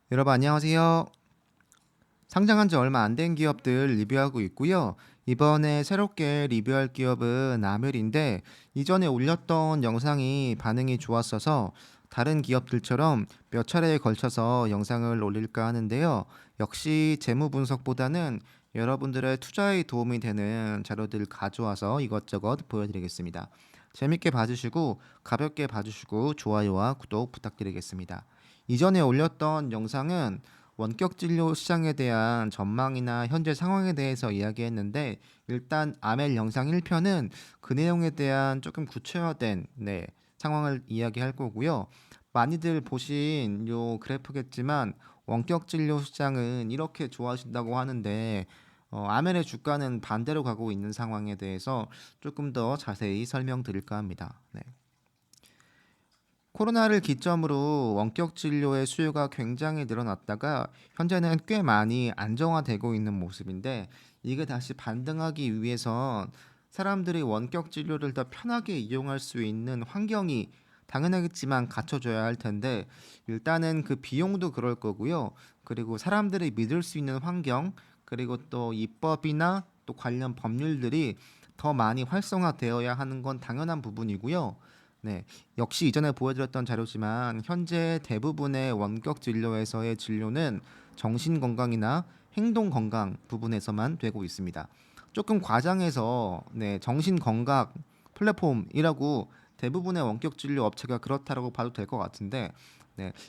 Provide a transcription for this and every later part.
여러분 안녕하세요. 상장한 지 얼마 안 된 기업들 리뷰하고 있고요. 이번에 새롭게 리뷰할 기업은 아멜인데 이전에 올렸던 영상이 반응이 좋았어서 다른 기업들처럼 몇 차례에 걸쳐서 영상을 올릴까 하는데요. 역시 재무 분석보다는 여러분들의 투자에 도움이 되는 자료들 가져와서 이것저것 보여드리겠습니다. 재밌게 봐주시고 가볍게 봐주시고 좋아요와 구독 부탁드리겠습니다. 이전에 올렸던 영상은 원격 진료 시장에 대한 전망이나 현재 상황에 대해서 이야기했는데 일단 아멜 영상 1편은 그 내용에 대한 조금 구체화된 상황을 이야기할 거고요. 많이들 보신 요 그래프겠지만 원격 진료 시장은 이렇게 좋아진다고 하는데 아멜의 주가는 반대로 가고 있는 상황에 대해서 조금 더 자세히 설명드릴까 합니다. 네. 코로나를 기점으로 원격 진료의 수요가 굉장히 늘어났다가 현재는 꽤 많이 안정화되고 있는 모습인데 이게 다시 반등하기 위해선 사람들이 원격 진료를 더 편하게 이용할 수 있는 환경이 당연하겠지만 갖춰줘야 할 텐데 일단은 그 비용도 그럴 거고요. 그리고 사람들이 믿을 수 있는 환경 그리고 또 입법이나 또 관련 법률들이 더 많이 활성화되어야 하는 건 당연한 부분이고요. 네, 역시 이전에 보여드렸던 자료지만 현재 대부분의 원격 진료에서의 진료는 정신 건강이나 행동 건강 부분에서만 되고 있습니다. 조금 과장해서 정신 건강 플랫폼이라고 대부분의 원격 진료 업체가 그렇다라고 봐도 될 것 같은데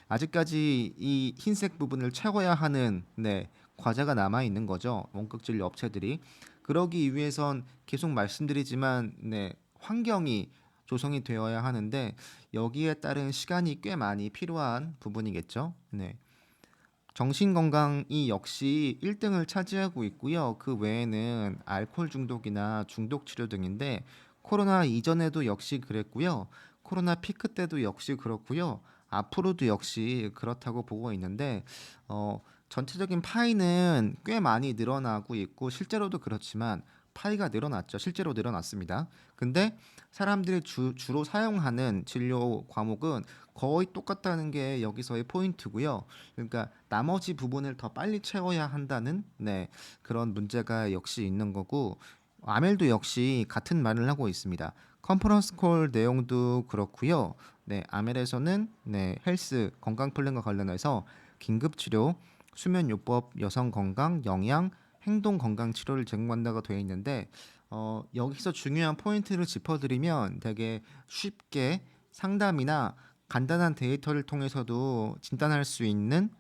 아직까지 이 흰색 부분을 채워야 하는 과제가 남아 있는 거죠. 원격 진료 업체들이. 그러기 위해선 계속 말씀드리지만 환경이 조성이 되어야 하는데 여기에 따른 시간이 꽤 많이 필요한 부분이겠죠. 네. 정신건강이 역시 1등을 차지하고 있고요. 그 외에는 알코올 중독이나 중독 치료 등인데 코로나 이전에도 역시 그랬고요. 코로나 피크 때도 역시 그렇고요. 앞으로도 역시 그렇다고 보고 있는데 전체적인 파이는 꽤 많이 늘어나고 있고 실제로도 그렇지만 파이가 늘어났죠. 실제로 늘어났습니다. 근데 사람들이 주로 사용하는 진료 과목은 거의 똑같다는 게 여기서의 포인트고요. 그러니까 나머지 부분을 더 빨리 채워야 한다는 그런 문제가 역시 있는 거고 아멜도 역시 같은 말을 하고 있습니다. 컨퍼런스 콜 내용도 그렇고요. 아멜에서는 헬스 건강 플랜과 관련해서 긴급 치료, 수면 요법, 여성 건강, 영양, 행동 건강 치료를 제공한다고 되어 있는데 여기서 중요한 포인트를 짚어드리면 되게 쉽게 상담이나 간단한 데이터를 통해서도 진단할 수 있는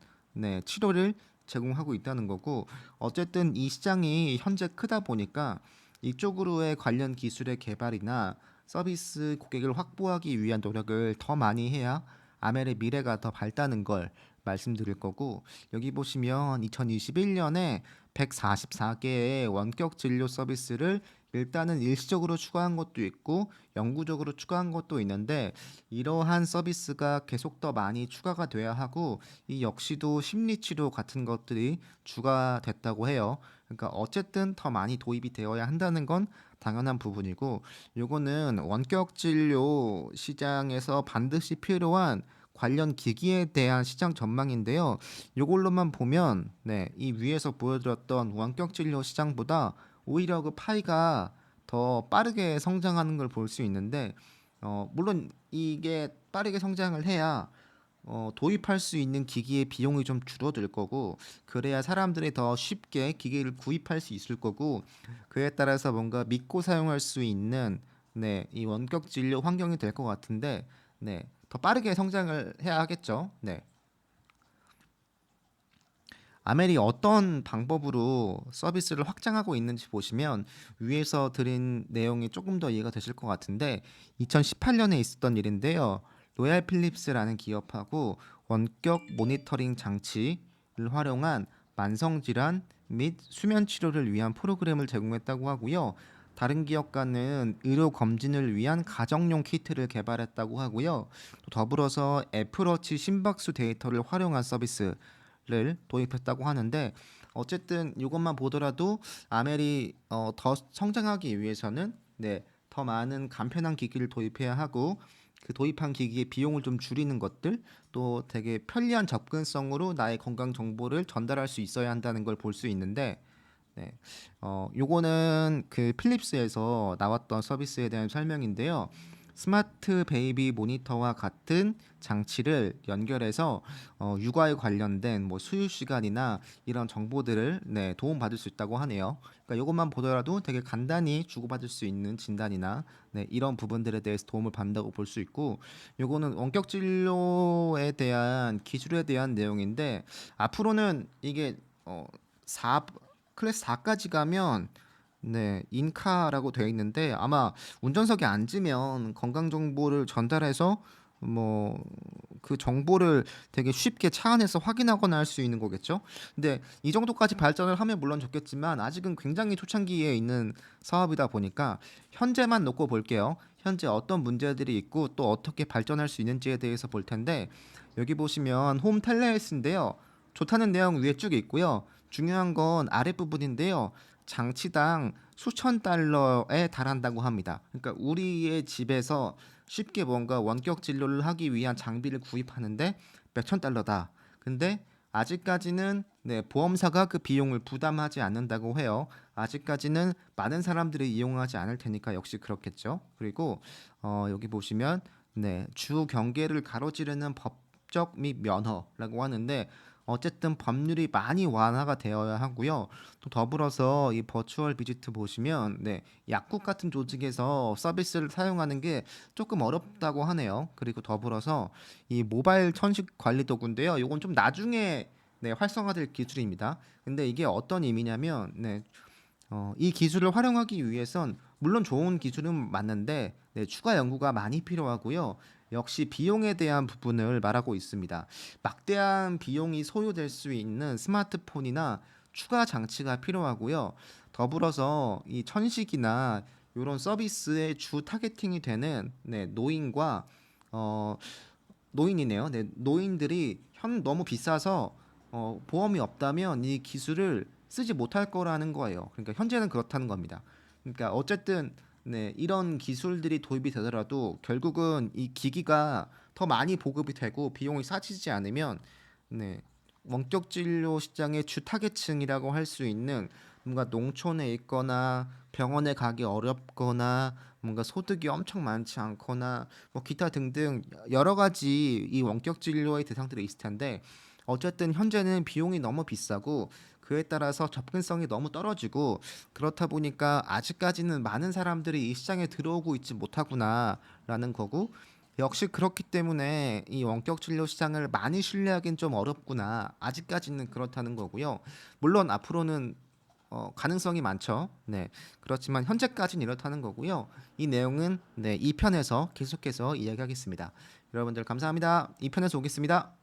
치료를 제공하고 있다는 거고 어쨌든 이 시장이 현재 크다 보니까 이쪽으로의 관련 기술의 개발이나 서비스 고객을 확보하기 위한 노력을 더 많이 해야 아멜의 미래가 더 밝다는 걸 말씀드릴 거고 여기 보시면 2021년에 144개의 원격 진료 서비스를 일단은 일시적으로 추가한 것도 있고 영구적으로 추가한 것도 있는데 이러한 서비스가 계속 더 많이 추가가 돼야 하고 이 역시도 심리치료 같은 것들이 추가됐다고 해요. 그러니까 어쨌든 더 많이 도입이 되어야 한다는 건 당연한 부분이고 요거는 원격 진료 시장에서 반드시 필요한 관련 기기에 대한 시장 전망인데요. 이걸로만 보면 이 위에서 보여드렸던 원격 진료 시장보다 오히려 그 파이가 더 빠르게 성장하는 걸 볼 수 있는데 물론 이게 빠르게 성장을 해야 도입할 수 있는 기기의 비용이 좀 줄어들 거고 그래야 사람들이 더 쉽게 기기를 구입할 수 있을 거고 그에 따라서 뭔가 믿고 사용할 수 있는 이 원격 진료 환경이 될 것 같은데 더 빠르게 성장을 해야 하겠죠. 아멜이 어떤 방법으로 서비스를 확장하고 있는지 보시면 위에서 드린 내용이 조금 더 이해가 되실 것 같은데 2018년에 있었던 일인데요. 로얄 필립스라는 기업하고 원격 모니터링 장치를 활용한 만성 질환 및 수면 치료를 위한 프로그램을 제공했다고 하고요. 다른 기업과는 의료 검진을 위한 가정용 키트를 개발했다고 하고요. 또 더불어서 애플워치 심박수 데이터를 활용한 서비스 를 도입했다고 하는데 어쨌든 이것만 보더라도 아멜이 더 성장하기 위해서는 더 많은 간편한 기기를 도입해야 하고 그 도입한 기기의 비용을 좀 줄이는 것들, 또 되게 편리한 접근성으로 나의 건강 정보를 전달할 수 있어야 한다는 걸 볼 수 있는데, 네. 요거는 그 필립스에서 나왔던 서비스에 대한 설명인데요. 스마트 베이비 모니터와 같은 장치를 연결해서 육아에 관련된 뭐 수유 시간이나 이런 정보들을 도움받을 수 있다고 하네요. 그러니까 이것만 보더라도 되게 간단히 주고받을 수 있는 진단이나 이런 부분들에 대해서 도움을 받는다고 볼 수 있고, 요거는 원격 진료에 대한 기술에 대한 내용인데, 앞으로는 이게 4 클래스 4까지 가면 인카라고 되어 있는데, 아마 운전석에 앉으면 건강 정보를 전달해서 뭐 그 정보를 되게 쉽게 차 안에서 확인하거나 할 수 있는 거겠죠. 근데 이 정도까지 발전을 하면 물론 좋겠지만 아직은 굉장히 초창기에 있는 사업이다 보니까 현재만 놓고 볼게요. 현재 어떤 문제들이 있고 또 어떻게 발전할 수 있는지에 대해서 볼 텐데, 여기 보시면 홈 텔레헬스인데요. 좋다는 내용 위에 쭉 있고요. 중요한 건 아랫부분인데요. 장치당 수천 달러에 달한다고 합니다. 그러니까 우리의 집에서 쉽게 뭔가 원격 진료를 하기 위한 장비를 구입하는데 몇천 달러다. 근데 아직까지는 보험사가 그 비용을 부담하지 않는다고 해요. 아직까지는 많은 사람들이 이용하지 않을 테니까 역시 그렇겠죠. 그리고 여기 보시면 주 경계를 가로지르는 법적 및 면허라고 하는데, 어쨌든 법률이 많이 완화가 되어야 하고요. 또 더불어서 이 버추얼 비지트 보시면 약국 같은 조직에서 서비스를 사용하는 게 조금 어렵다고 하네요. 그리고 더불어서 이 모바일 천식 관리 도구인데요. 이건 좀 나중에 활성화될 기술입니다. 근데 이게 어떤 의미냐면, 이 기술을 활용하기 위해선 물론 좋은 기술은 맞는데 추가 연구가 많이 필요하고요. 역시 비용에 대한 부분을 말하고 있습니다. 막대한 비용이 소요될 수 있는 스마트폰이나 추가 장치가 필요하고요. 더불어서 이 천식이나 이런 서비스의 주 타겟팅이 되는 노인과 어, 노인이네요. 노인들이 너무 비싸서 보험이 없다면 이 기술을 쓰지 못할 거라는 거예요. 그러니까 현재는 그렇다는 겁니다. 그러니까 어쨌든 이런 기술들이 도입이 되더라도 결국은 이 기기가 더 많이 보급이 되고 비용이 싸지지 않으면 네, 원격 진료 시장의 주 타겟층이라고 할 수 있는, 뭔가 농촌에 있거나 병원에 가기 어렵거나 뭔가 소득이 엄청 많지 않거나 뭐 기타 등등 여러 가지 이 원격 진료의 대상들이 있을 텐데, 어쨌든 현재는 비용이 너무 비싸고 그에 따라서 접근성이 너무 떨어지고, 그렇다 보니까 아직까지는 많은 사람들이 이 시장에 들어오고 있지 못하구나라는 거고, 역시 그렇기 때문에 이 원격 진료 시장을 많이 신뢰하기는 좀 어렵구나. 아직까지는 그렇다는 거고요. 물론 앞으로는 가능성이 많죠. 그렇지만 현재까지는 이렇다는 거고요. 이 내용은 2편에서 계속해서 이야기하겠습니다. 여러분들 감사합니다. 2편에서 오겠습니다.